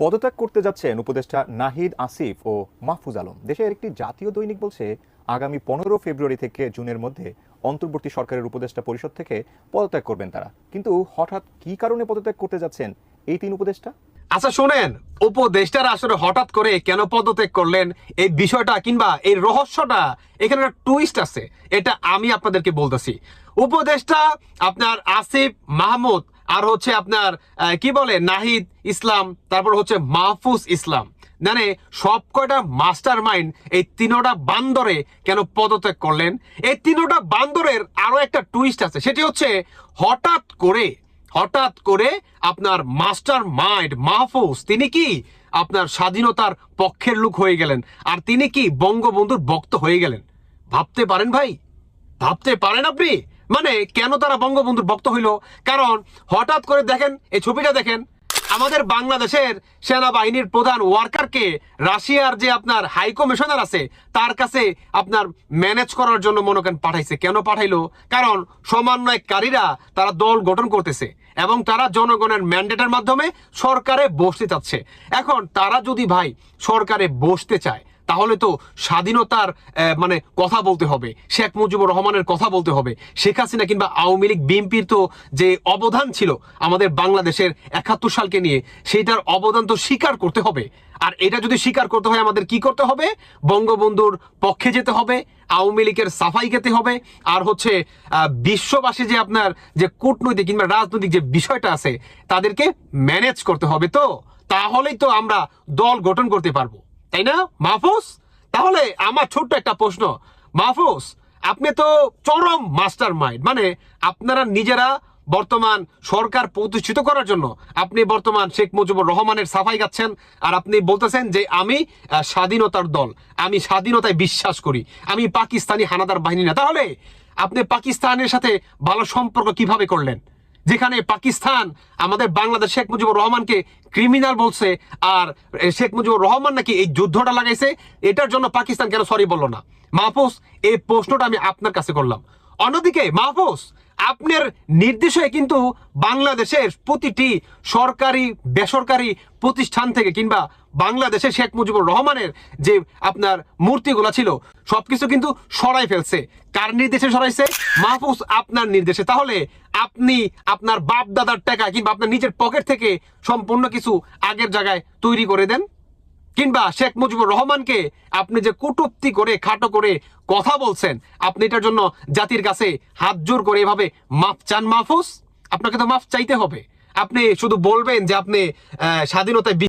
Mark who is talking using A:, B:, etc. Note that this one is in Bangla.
A: পদত্যাগ করতে যাচ্ছেন উপদেষ্টা নাহিদ আসিফ ও মাহফুজ আলম। দেশের একটি জাতীয় দৈনিক বলছে আগামী 15 ফেব্রুয়ারি থেকে জুনের মধ্যে অন্তর্বর্তী সরকারের উপদেষ্টা পরিষদ থেকে পদত্যাগ করবেন তারা। কিন্তু হঠাৎ কি কারণে পদত্যাগ করতে যাচ্ছেন এই তিন উপদেষ্টা?
B: আচ্ছা শোনেন, উপদেষ্টারা আসলে হঠাৎ করে কেন পদত্যাগ করলেন এই বিষয়টা কিংবা এই রহস্যটা, এখানে একটা টুইস্ট আছে, এটা আমি আপনাদেরকে বলতেছি। উপদেষ্টা আপনার আসিফ মাহমুদ আর হচ্ছে আপনার কি বলে নাহিদ ইসলাম, তারপর হচ্ছে মাহফুজ ইসলাম, মানে সব কয়টা মাস্টার মাইন্ড এই তিনোটা বান্দরে কেন পদত্যাগ করলেন? এই তিনোটা বান্দরের আরো একটা টুইস্ট আছে, সেটি হচ্ছে হঠাৎ করে আপনার মাস্টার মাইন্ড মাহফুজ তিনি কি আপনার স্বাধীনতার পক্ষের লোক হয়ে গেলেন, আর তিনি কি বঙ্গবন্ধুর ভক্ত হয়ে গেলেন। ভাবতে পারেন ভাই, ভাবতে পারেন আপনি, মানে কেন তারা বঙ্গবন্ধুর ভক্ত হইল? কারণ হঠাৎ করে দেখেন, এই ছবিটা দেখেন, আমাদের বাংলাদেশের সেনাবাহিনীর প্রধান ওয়ার্কারকে রাশিয়ার যে আপনার হাই কমিশনার আছে তার কাছে আপনার ম্যানেজ করার জন্য মনে করেন পাঠাইছে। কেন পাঠাইলো? কারণ সমন্বয়কারীরা তারা দল গঠন করতেছে এবং তারা জনগণের ম্যান্ডেটের মাধ্যমে সরকারে বসতে চাচ্ছে। এখন তারা যদি ভাই সরকারে বসতে চায় তাহলে তো স্বাধীনতার মানে কথা বলতে হবে, শেখ মুজিবুর রহমানের কথা বলতে হবে, শেখ হাসিনা কিংবা আওয়ামী লীগ বিএনপির তো যে অবদান ছিল আমাদের বাংলাদেশের 71 সালকে নিয়ে, সেইটার অবদান তো স্বীকার করতে হবে। আর এটা যদি স্বীকার করতে হয় আমাদের কি করতে হবে? বঙ্গবন্ধুর পক্ষে যেতে হবে, আওয়ামী লীগের সাফাই খেতে হবে, আর হচ্ছে বিশ্ববাসী যে আপনার যে কূটনৈতিক কিংবা রাজনৈতিক যে বিষয়টা আছে তাদেরকে ম্যানেজ করতে হবে। তো তাহলেই তো আমরা দল গঠন করতে পারবো, তাই না মাহফুজ? তাহলে আমার ছোট্ট একটা প্রশ্ন, মাহফুজ আপনি তো চরম মাস্টার মাইন্ড, মানে আপনারা নিজেরা বর্তমান সরকার প্রতিষ্ঠিত করার জন্য আপনি বর্তমান শেখ মুজিবুর রহমানের সাফাই গাচ্ছেন, আর আপনি বলতেছেন যে আমি স্বাধীনতার দল, আমি স্বাধীনতায় বিশ্বাস করি, আমি পাকিস্তানি হানাদার বাহিনী না। তাহলে আপনি পাকিস্তানের সাথে ভালো সম্পর্ক কিভাবে করলেন, যেখানে পাকিস্তান আমাদের বাংলাদেশ শেখ মুজিবুর রহমানকে ক্রিমিনাল বলছে, আর শেখ মুজিবুর রহমান নাকি এই যুদ্ধটা লাগাইছে, এটার জন্য পাকিস্তান কেন সরি বললো না? মাহফুজ, এই প্রশ্নটা আমি আপনার কাছে করলাম। অন্যদিকে মাহফুজ, আপনার নির্দেশে কিন্তু বাংলাদেশের প্রতিটি সরকারি বেসরকারি প্রতিষ্ঠান থেকে কিংবা বাংলাদেশে শেখ মুজিবুর রহমানের যে আপনার মূর্তিগুলা ছিল সবকিছু কিন্তু সরাই ফেলছে। কার নির্দেশে সরাইছে? মাহফুজ আপনার নির্দেশে। তাহলে আপনি আপনার বাপ দাদার টাকা কিংবা আপনার নিজের পকেট থেকে সম্পূর্ণ কিছু আগের জায়গায় তৈরি করে দেন, কিংবা শেখ মুজিবুর রহমানকে আপনি যে কটূক্তি করে খাটো করে কথা বলছেন, আপনি এটার জন্য জাতির কাছে হাত জোর করে এভাবে মাফ চান মাহফুজ? আপনাকে তো মাফ চাইতে হবে। আপনি শুধু বলবেন যে আপনি স্বাধীনতায়